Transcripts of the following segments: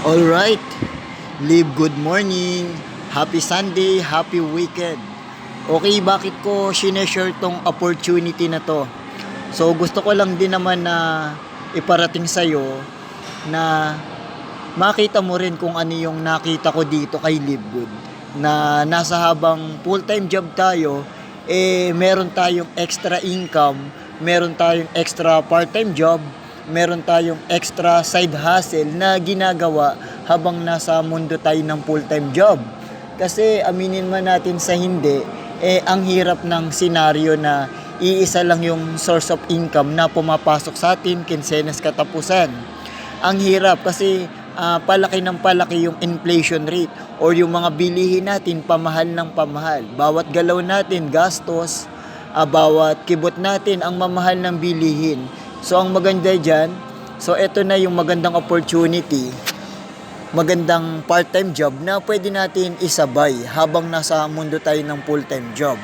Alright, Live, good morning. Happy Sunday, happy weekend. Okay, bakit ko sineshare tong opportunity na to? So, gusto ko lang din naman na iparating sa'yo na makita mo rin kung ano yung nakita ko dito kay Live Good. Na nasa habang full-time job tayo, meron tayong extra income, meron tayong extra part-time job, meron tayong extra side hustle na ginagawa habang nasa mundo tayo ng full-time job. Kasi aminin man natin sa hindi, ang hirap ng senaryo na iisa lang yung source of income na pumapasok sa atin kinsenas katapusan. Ang hirap kasi palaki ng palaki yung inflation rate or yung mga bilihin natin pamahal ng pamahal. Bawat galaw natin gastos, bawat kibot natin ang mamahal ng bilihin. So ang maganda dyan, so eto na yung magandang opportunity, magandang part-time job na pwede natin isabay habang nasa mundo tayo ng full-time job.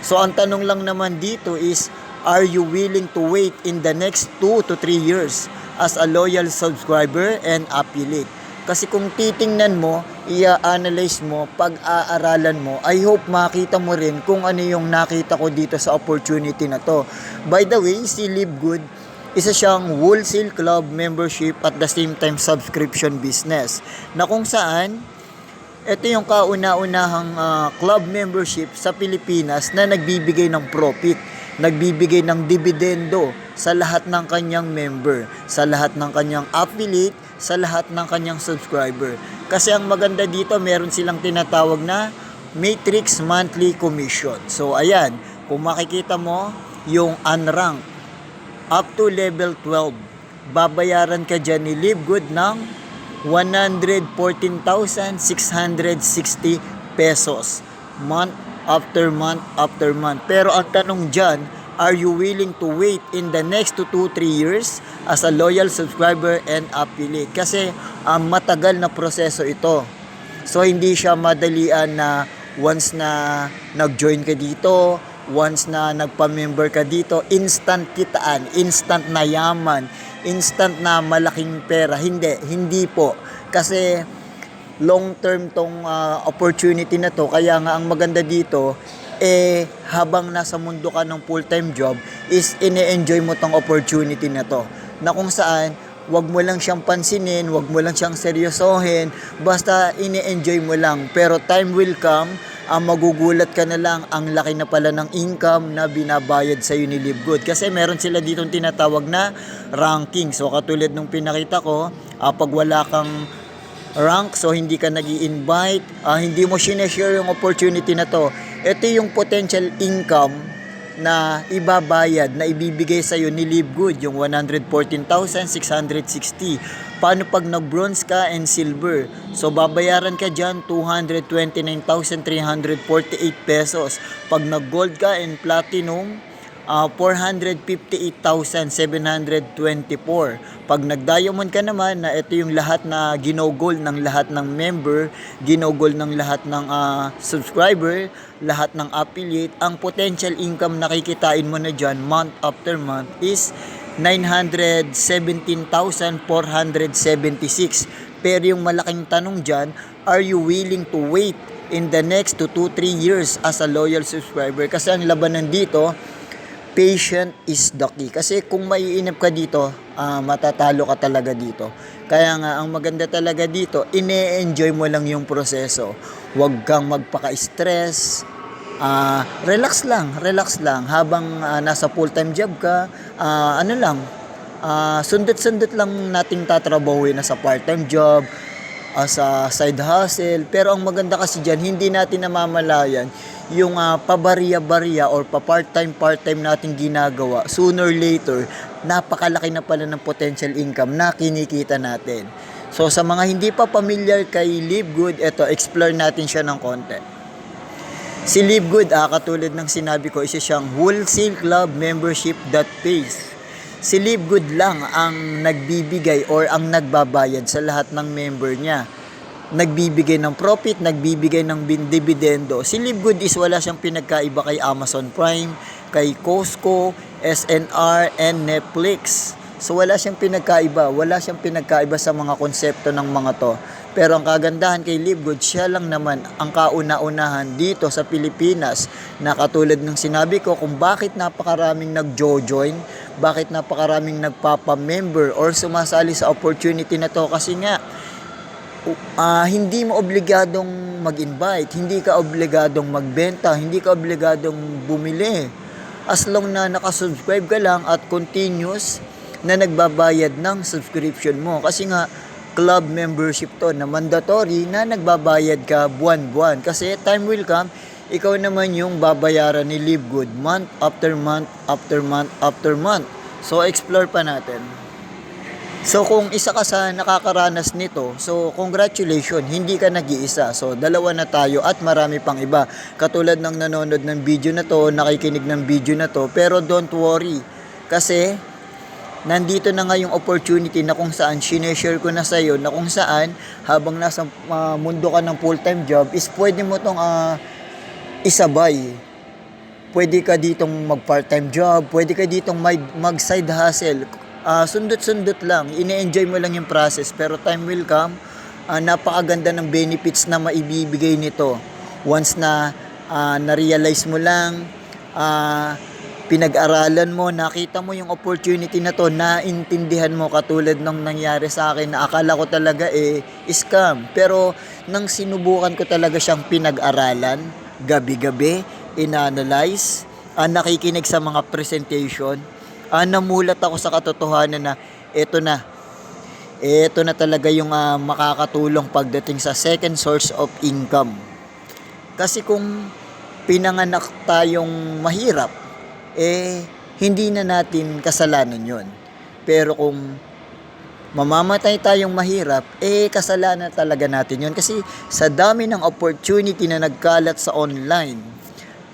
So ang tanong lang naman dito is, are you willing to wait in the next 2 to 3 years as a loyal subscriber and affiliate? Kasi kung titingnan mo, i-analyze mo, pag-aaralan mo, I hope makita mo rin kung ano yung nakita ko dito sa opportunity na to. By the way, si Live Good, isa siyang wholesale club membership at the same time subscription business na kung saan ito yung kauna-unahang club membership sa Pilipinas na nagbibigay ng profit, nagbibigay ng dividendo sa lahat ng kanyang member, sa lahat ng kanyang affiliate, sa lahat ng kanyang subscriber. Kasi ang maganda dito, meron silang tinatawag na matrix monthly commission. So ayan, kung makikita mo yung unranked up to level 12, babayaran ka dyan ni Live Good ng 114,660 pesos month after month after month. Pero ang tanong dyan, are you willing to wait in the next 2-3 years as a loyal subscriber and affiliate? Kasi matagal na proseso ito. So hindi siya madalian na once na nag-join ka dito, once na nagpa-member ka dito, instant kitaan, instant na yaman, instant na malaking pera. Hindi po. Kasi long term tong opportunity na to. Kaya nga ang maganda dito, habang nasa mundo ka ng full-time job, is ine-enjoy mo tong opportunity na to. Na kung saan, wag mo lang siyang pansinin, wag mo lang siyang seryosohin, basta ine-enjoy mo lang. Pero time will come, magugulat ka na lang, ang laki na pala ng income na binabayad sa ni Live Good. Kasi meron sila ditong tinatawag na ranking. So katulad nung pinakita ko, pag wala kang rank, so hindi ka nag-i-invite, hindi mo sineshare yung opportunity na to, ito yung potential income na ibabayad, na ibibigay sa'yo ni Live Good, yung 114,660. Paano pag nag-bronze ka and silver? So babayaran ka dyan 229,348 pesos. Pag nag-gold ka and platinum, 458,724. Pag nag-diamond ka naman, na ito yung lahat na ginogol ng lahat ng member, ginogol ng lahat ng subscriber, lahat ng affiliate, ang potential income na kikitain mo na dyan month after month is 917,476. Pero yung malaking tanong dyan, are you willing to wait in the next 2-3 years as a loyal subscriber? Kasi ang labanan dito, patient is the key. Kasi kung maiinip ka dito, matatalo ka talaga dito. Kaya nga, ang maganda talaga dito, ine-enjoy mo lang yung proseso. Huwag kang magpaka-stress. Relax lang. Habang nasa full-time job ka, sundot-sundot lang nating tatrabahuin na sa part-time job, sa side hustle. Pero ang maganda kasi dyan, hindi natin namamalayan yung pabarya-barya or pa-part-time natin ginagawa. Sooner or later, napakalaki na pala ng potential income na kinikita natin. So sa mga hindi pa familiar kay Live Good, eto, explore natin siya ng konti. Si Live Good, katulad ng sinabi ko, isa siyang wholesale club membership that pays. Si Live Good lang ang nagbibigay or ang nagbabayad sa lahat ng member niya. Nagbibigay ng profit, nagbibigay ng dividendo. Si Live Good is wala siyang pinagkaiba kay Amazon Prime, kay Costco, SNR, and Netflix. So wala siyang pinagkaiba, wala siyang pinagkaiba sa mga konsepto ng mga to. Pero ang kagandahan kay Live Good, siya lang naman ang kauna-unahan dito sa Pilipinas na katulad ng sinabi ko kung bakit napakaraming nag-join, bakit napakaraming nagpapa-member or sumasali sa opportunity na to kasi nga hindi mo obligadong mag-invite, hindi ka obligadong magbenta, hindi ka obligadong bumili. As long na nakasubscribe ka lang at continuous na nagbabayad ng subscription mo. Kasi nga, club membership to na mandatory na nagbabayad ka buwan-buwan. Kasi time will come, ikaw naman yung babayaran ni Live Good month after month after month after month. So, explore pa natin. So, kung isa ka sa nakakaranas nito, so, congratulations, hindi ka nag-iisa. So, dalawa na tayo at marami pang iba. Katulad ng nanonood ng video na to, nakikinig ng video na to, pero don't worry. Kasi, nandito na nga yung opportunity na kung saan sineshare ko na sa iyo na kung saan habang nasa mundo ka ng full-time job is pwede mo tong isabay. Pwede ka ditong mag-part-time job, pwede ka ditong mag-side hustle. Sundot-sundot lang, ine-enjoy mo lang yung process pero time will come, napakaganda ng benefits na maibibigay nito. Once na na-realize mo lang, pinag-aralan mo, nakita mo yung opportunity na to, naintindihan mo katulad ng nangyari sa akin na akala ko talaga scam. Pero nang sinubukan ko talaga siyang pinag-aralan, gabi-gabi, in-analyze, nakikinig sa mga presentation, namulat ako sa katotohanan na ito na talaga yung makakatulong pagdating sa second source of income. Kasi kung pinanganak tayong mahirap, hindi na natin kasalanan yon. Pero kung mamamatay tayong mahirap, kasalanan talaga natin yon. Kasi sa dami ng opportunity na nagkalat sa online,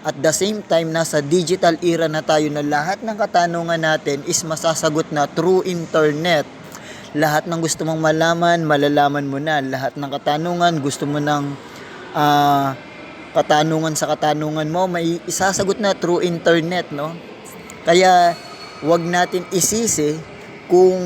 at the same time, nasa digital era na tayo na lahat ng katanungan natin is masasagot na through internet. Lahat ng gusto mong malaman, malalaman mo na. Lahat ng katanungan, gusto mo ng katanungan sa katanungan mo, may isasagot na through internet, no? Kaya, wag natin isisi kung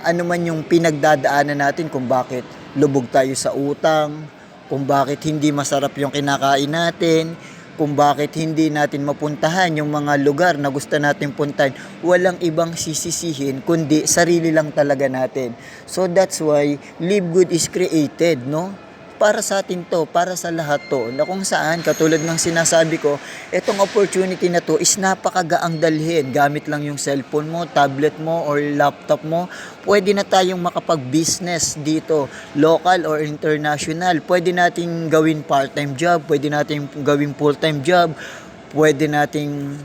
ano man yung pinagdadaanan natin, kung bakit lubog tayo sa utang, kung bakit hindi masarap yung kinakain natin, kung bakit hindi natin mapuntahan yung mga lugar na gusto natin puntahan. Walang ibang sisisihin, kundi sarili lang talaga natin. So, that's why Live Good is created, no? Para sa atin to, para sa lahat to, na kung saan, katulad ng sinasabi ko, itong opportunity na to is napakagaang dalhin. Gamit lang yung cellphone mo, tablet mo, or laptop mo, pwede na tayong makapag-business dito, local or international. Pwede nating gawin part-time job, pwede nating gawin full-time job, pwede nating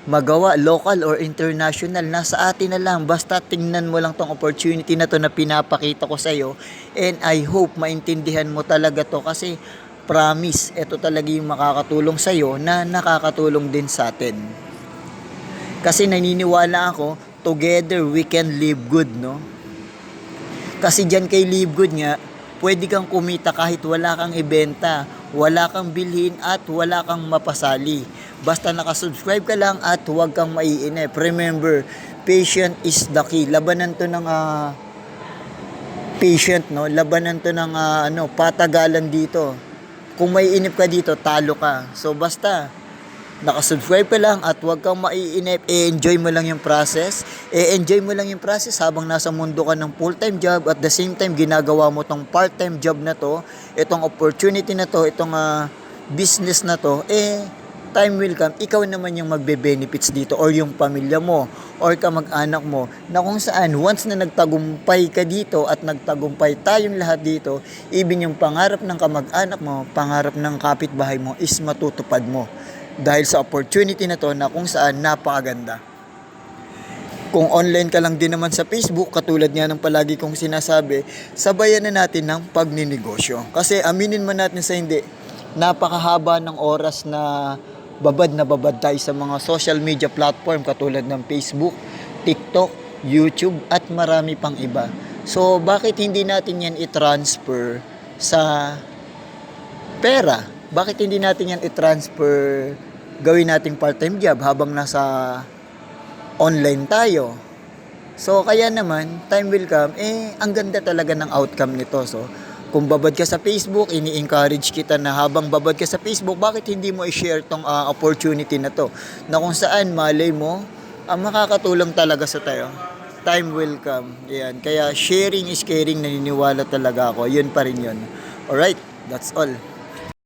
magawa local or international, nasa atin na lang. Basta tingnan mo lang tong opportunity na to na pinapakita ko sa iyo, and I hope maintindihan mo talaga to kasi promise, ito talaga yung makakatulong sa iyo na nakakatulong din sa atin. Kasi naniniwala ako, together we can live good, no? Kasi dyan kay Live Good nga, pwede kang kumita kahit wala kang ibenta, wala kang bilhin at wala kang mapasali. Basta nakasubscribe ka lang at huwag kang maiinip. Remember, patient is the key. Labanan to ng patient, no? Labanan to ng patagalan dito. Kung maiinip ka dito, talo ka. So basta nakasubscribe ka lang at huwag kang maiinip, enjoy mo lang yung process. Enjoy mo lang yung process habang nasa mundo ka ng full-time job, at the same time ginagawa mo tong part-time job na to, itong opportunity na to, itong business na to, time will come, ikaw naman yung magbe-benefits dito, or yung pamilya mo, or kamag-anak mo, na kung saan, once na nagtagumpay ka dito, at nagtagumpay tayong lahat dito, even yung pangarap ng kamag-anak mo, pangarap ng kapitbahay mo, is matutupad mo. Dahil sa opportunity na to, na kung saan, napakaganda. Kung online ka lang din naman sa Facebook, katulad nga ng palagi kong sinasabi, sabayan na natin ng pagninegosyo. Kasi aminin man natin sa hindi, napakahaba ng oras na babad tayo sa mga social media platform katulad ng Facebook, TikTok, YouTube at marami pang iba. So bakit hindi natin yan i-transfer sa pera? Bakit hindi natin yan i-transfer, gawin nating part-time job habang nasa online tayo? So, kaya naman, time will come, ang ganda talaga ng outcome nito. So, kung babad ka sa Facebook, ini-encourage kita na habang babad ka sa Facebook, bakit hindi mo i-share tong opportunity na to? Na kung saan, malay mo, makakatulong talaga sa tayo. Time will come. Yan. Kaya sharing is caring, naniniwala talaga ako. Yun pa rin yun. Alright, that's all.